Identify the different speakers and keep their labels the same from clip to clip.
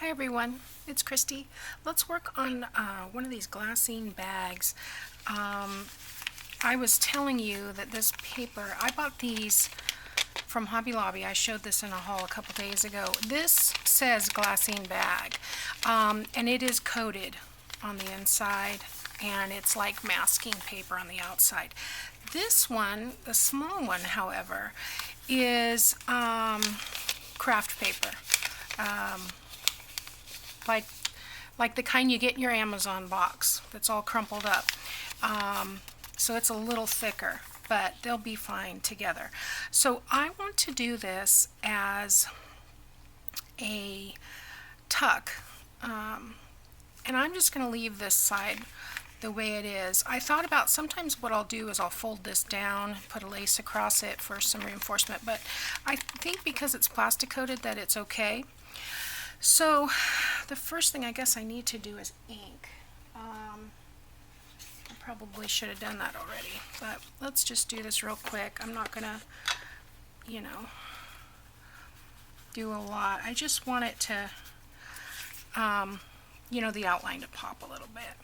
Speaker 1: Hi everyone, it's Kristi. Let's work on one of these glassine bags. I was telling you that this paper, I bought these from Hobby Lobby. I showed this in a haul a couple days ago. This says glassine bag, and it is coated on the inside, and it's like masking paper on the outside. This one, the small one, however, is craft paper. Like the kind you get in your Amazon box that's all crumpled up. So it's a little thicker, but they'll be fine together. So I want to do this as a tuck, and I'm just going to leave this side the way it is. I thought about sometimes what I'll do is I'll fold this down, put a lace across it for some reinforcement, but I think because it's plastic coated that it's okay. So the first thing I guess I need to do is ink. I probably should have done that already, but let's just do this real quick. I'm not gonna, do a lot. I just want it to, the outline to pop a little bit.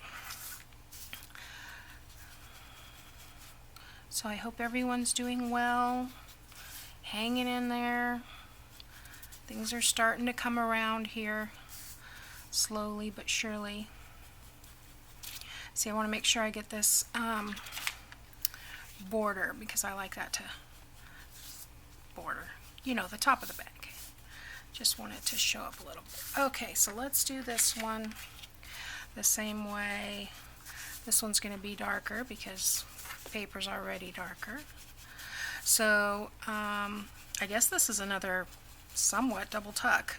Speaker 1: So I hope everyone's doing well, hanging in there. Things are starting to come around here, slowly but surely. See, I want to make sure I get this border, because I like that to border, the top of the bag. Just want it to show up a little bit. Okay, so let's do this one the same way. This one's going to be darker because paper's already darker. So I guess this is another somewhat double tuck,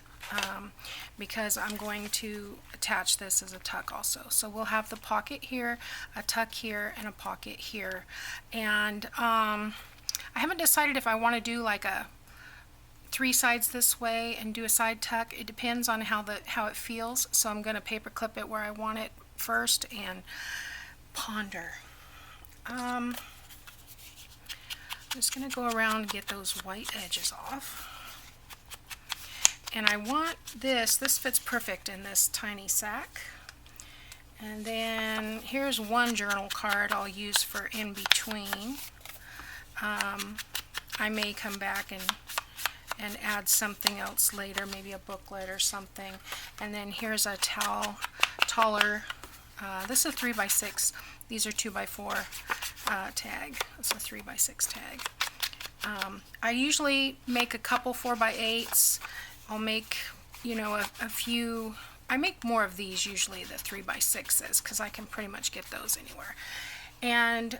Speaker 1: because I'm going to attach this as a tuck also. So we'll have the pocket here, a tuck here, and a pocket here. And I haven't decided if I want to do like a 3 sides this way and do a side tuck. It depends on how it feels. So I'm going to paper clip it where I want it first and ponder. I'm just going to go around and get those white edges off. And I want this fits perfect in this tiny sack. And then here's one journal card I'll use for in between. I may come back and add something else later, maybe a booklet or something. And then here's a taller, this is a 3x6. These are 2x4 tag. It's a 3x6 tag. I usually make a couple 4x8s. I'll make, a few. I make more of these usually, the 3x6s, because I can pretty much get those anywhere. And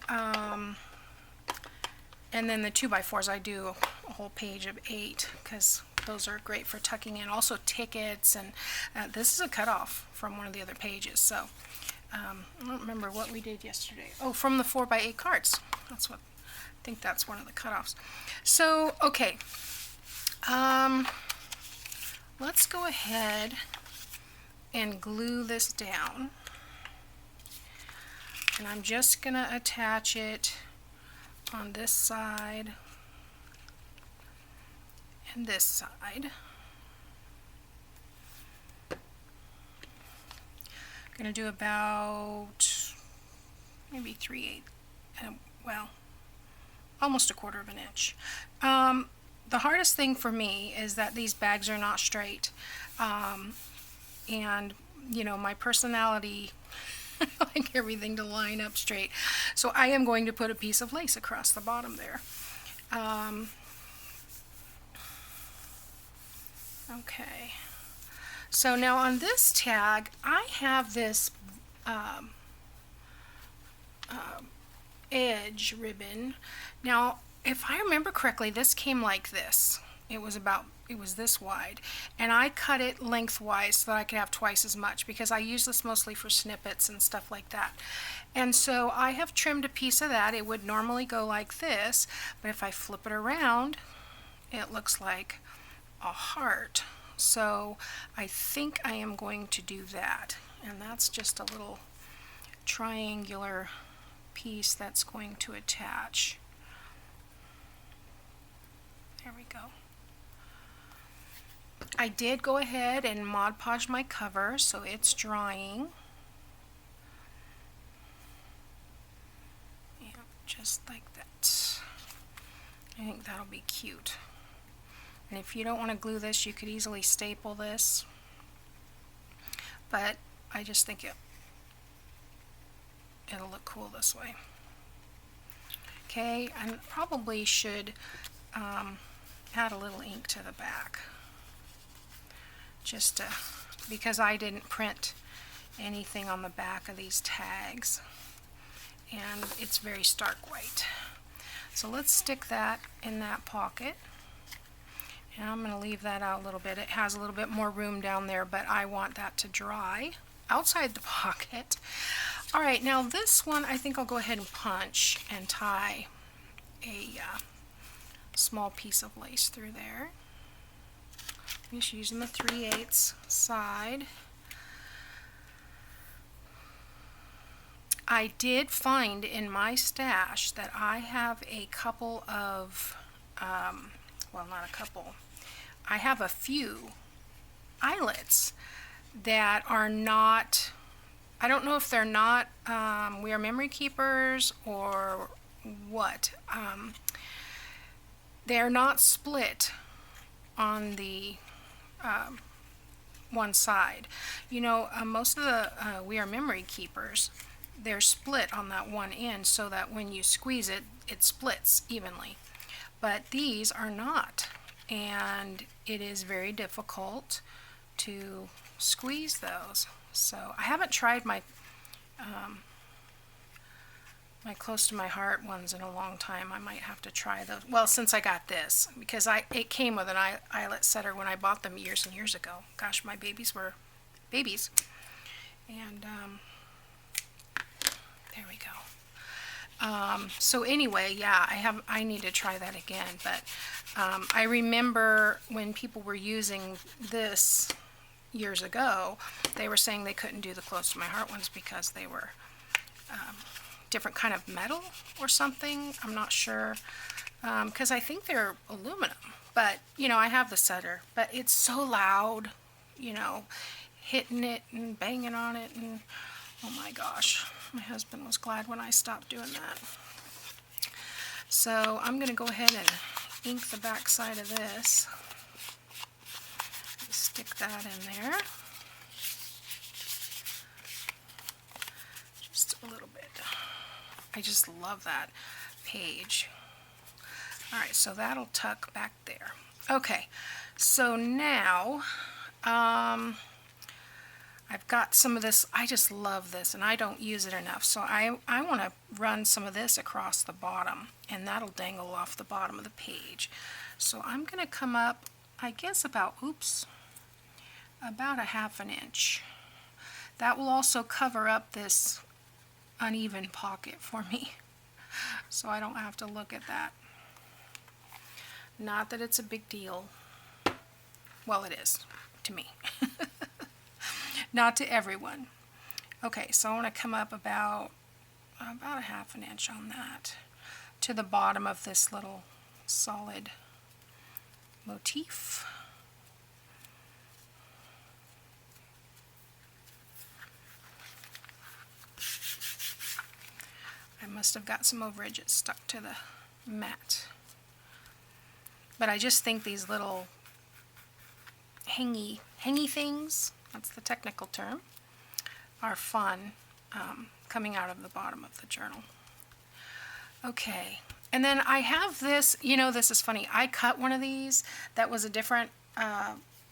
Speaker 1: then the 2x4s, I do a whole page of 8, because those are great for tucking in. Also tickets, and this is a cutoff from one of the other pages. So I don't remember what we did yesterday. Oh, from the 4x8 cards. I think that's one of the cutoffs. So okay. Let's go ahead and glue this down, and I'm just going to attach it on this side and this side. I'm going to do about maybe 3/8, well, almost 1/4 of an inch. The hardest thing for me is that these bags are not straight, and my personality, I like everything to line up straight, so I am going to put a piece of lace across the bottom there. Okay, so now on this tag I have this edge ribbon. Now if I remember correctly, this came like this. It was this wide, and I cut it lengthwise so that I could have twice as much, because I use this mostly for snippets and stuff like that. And so I have trimmed a piece of that. It would normally go like this, but if I flip it around, it looks like a heart. So I think I am going to do that, and that's just a little triangular piece that's going to attach. There we go. I did go ahead and Mod Podge my cover, so it's drying. Yeah, just like that. I think that'll be cute. And if you don't want to glue this, you could easily staple this. But I just think it'll look cool this way. Okay, I probably should add a little ink to the back. Just because I didn't print anything on the back of these tags. And it's very stark white. So let's stick that in that pocket. And I'm going to leave that out a little bit. It has a little bit more room down there, but I want that to dry outside the pocket. Alright, now this one I think I'll go ahead and punch and tie a small piece of lace through there. I'm just using the 3/8 side. I did find in my stash that I have a couple of, well, not a couple, I have a few eyelets that are not, I don't know if they're not We Are Memory Keepers or what. They're not split on the one side. You know, most of the We Are Memory Keepers, they're split on that one end so that when you squeeze it, it splits evenly. But these are not, and it is very difficult to squeeze those. So I haven't tried my my close to my heart ones in a long time. I might have to try those. Well, since I got this, because it came with an eyelet setter when I bought them years and years ago. Gosh, my babies were babies. And there we go. So anyway, yeah, I need to try that again. But I remember when people were using this years ago, they were saying they couldn't do the close to my heart ones because they were different kind of metal or something. I'm not sure, because I think they're aluminum. But you know, I have the setter, but it's so loud, you know, hitting it and banging on it, and oh my gosh, my husband was glad when I stopped doing that. So I'm going to go ahead and ink the back side of this. Stick that in there. Just a little bit. I just love that page. Alright, so that'll tuck back there. Okay, so now I've got some of this. I just love this, and I don't use it enough. So I want to run some of this across the bottom, and that'll dangle off the bottom of the page. So I'm going to come up, I guess about a 1/2 inch. That will also cover up this uneven pocket for me, so I don't have to look at that. Not that it's a big deal. Well, it is to me. Not to everyone. Okay, so I want to come up about a 1/2 inch on that to the bottom of this little solid motif. I must have got some overage. It stuck to the mat. But I just think these little hangy things, that's the technical term, are fun coming out of the bottom of the journal. Okay, and then I have this, you know, this is funny. I cut one of these that was a different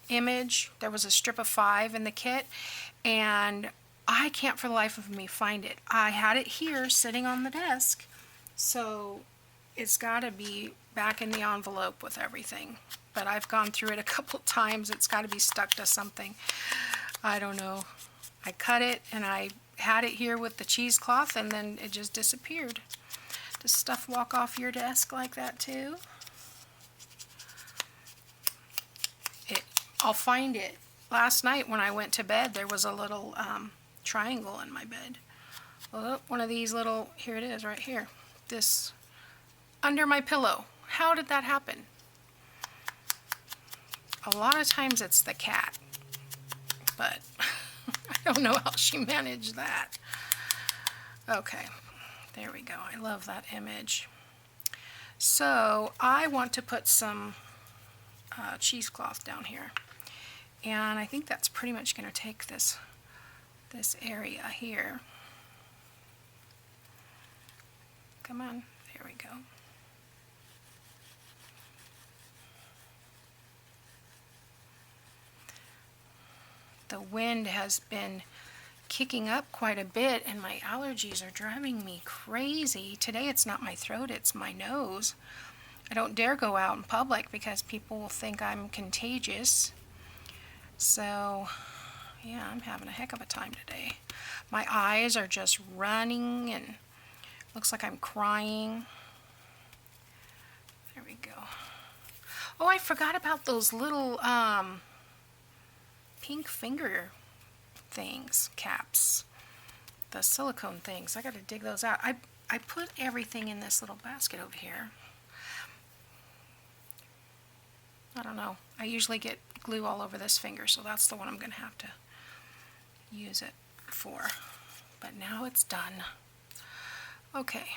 Speaker 1: image. There was a strip of 5 in the kit, and I can't for the life of me find it. I had it here sitting on the desk, so it's got to be back in the envelope with everything. But I've gone through it a couple times. It's got to be stuck to something. I don't know. I cut it, and I had it here with the cheesecloth, and then it just disappeared. Does stuff walk off your desk like that too? I'll find it. Last night when I went to bed, there was a little triangle in my bed. Well, one of these little, here it is right here, this under my pillow. How did that happen? A lot of times it's the cat, but I don't know how she managed that. Okay, there we go. I love that image. So I want to put some cheesecloth down here, and I think that's pretty much going to take this area here. Come on, there we go. The wind has been kicking up quite a bit, and my allergies are driving me crazy. Today it's not my throat, it's my nose. I don't dare go out in public because people will think I'm contagious. So, yeah, I'm having a heck of a time today. My eyes are just running and looks like I'm crying. There we go. Oh, I forgot about those little pink finger things, caps, the silicone things. I got to dig those out. I put everything in this little basket over here. I don't know. I usually get glue all over this finger, so that's the one I'm going to have to use it for. But now it's done. Okay.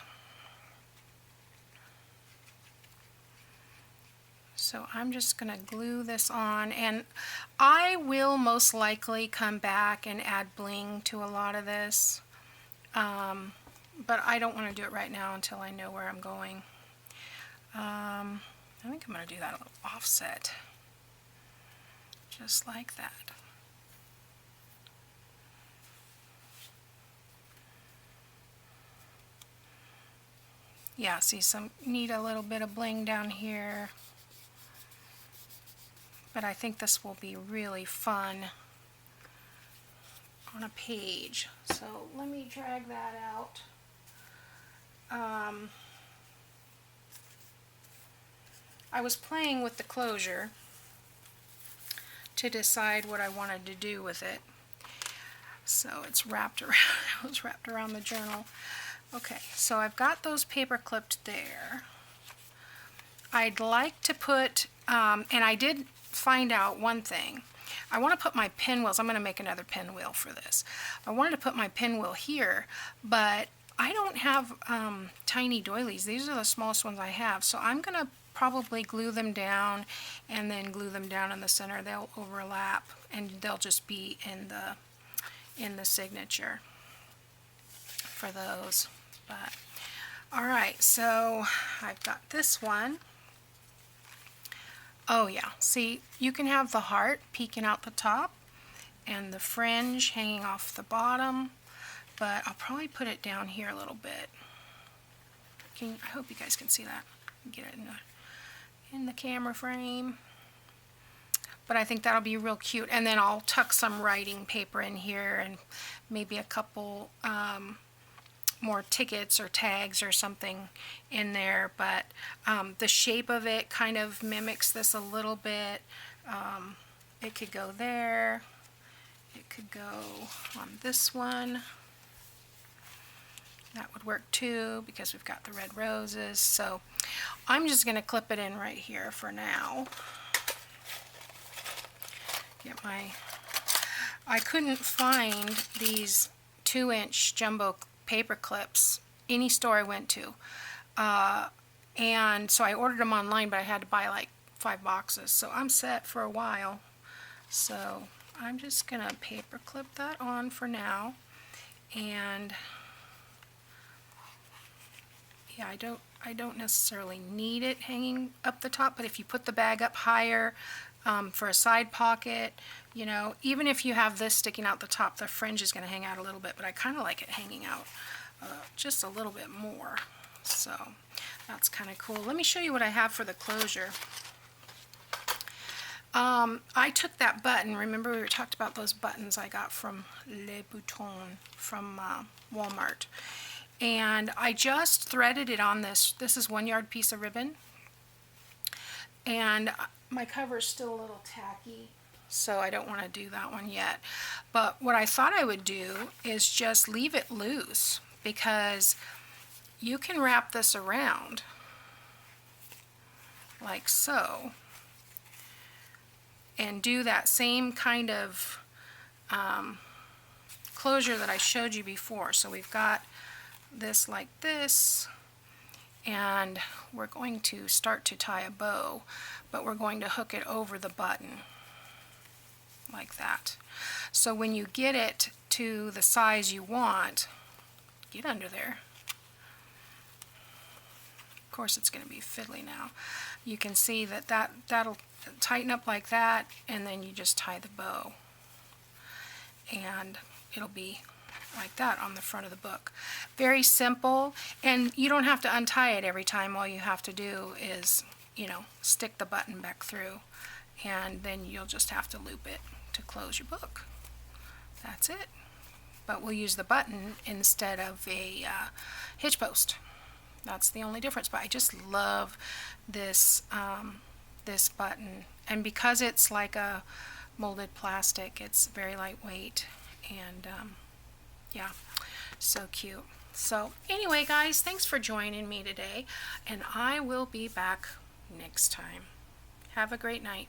Speaker 1: So I'm just going to glue this on, and I will most likely come back and add bling to a lot of this, but I don't want to do it right now until I know where I'm going. I think I'm going to do that a little offset, just like that. Yeah, see, need a little bit of bling down here. But I think this will be really fun on a page. So let me drag that out. I was playing with the closure to decide what I wanted to do with it. So it's wrapped around, it was wrapped around the journal. Okay, so I've got those paper clipped there. I'd like to put, and I did find out one thing. I want to put my pinwheels, I'm going to make another pinwheel for this. I wanted to put my pinwheel here, but I don't have tiny doilies. These are the smallest ones I have, so I'm going to probably glue them down and then glue them down in the center. They'll overlap and they'll just be in the signature for those. But all right, so I've got this one. Oh yeah, see, you can have the heart peeking out the top and the fringe hanging off the bottom, but I'll probably put it down here a little bit. I hope you guys can see that. Get it in the camera frame. But I think that'll be real cute. And then I'll tuck some writing paper in here and maybe a couple more tickets or tags or something in there, but the shape of it kind of mimics this a little bit. It could go there, it could go on this one. That would work too because we've got the red roses. So I'm just going to clip it in right here for now. I couldn't find these 2-inch jumbo paper clips any store I went to, and so I ordered them online, but I had to buy like 5 boxes, so I'm set for a while. So I'm just gonna paper clip that on for now, and yeah, I don't necessarily need it hanging up the top, but if you put the bag up higher for a side pocket, you know, even if you have this sticking out the top, the fringe is going to hang out a little bit, but I kind of like it hanging out just a little bit more. So that's kind of cool. Let me show you what I have for the closure. I took that button. Remember we talked about those buttons I got from Les Boutons from Walmart. And I just threaded it on this. This is 1-yard piece of ribbon. And my cover is still a little tacky, so I don't want to do that one yet. But what I thought I would do is just leave it loose, because you can wrap this around like so, and do that same kind of closure that I showed you before. So we've got this like this, and we're going to start to tie a bow, but we're going to hook it over the button like that. So when you get it to the size you want, get under there. Of course it's going to be fiddly now. You can see that that'll tighten up like that, and then you just tie the bow, and it'll be like that on the front of the book. Very simple, and you don't have to untie it every time. All you have to do is, you know, stick the button back through, and then you'll just have to loop it to close your book. That's it. But we'll use the button instead of a hitch post. That's the only difference. But I just love this this button, and because it's like a molded plastic, it's very lightweight, and yeah, so cute. So anyway, guys, thanks for joining me today, and I will be back next time. Have a great night.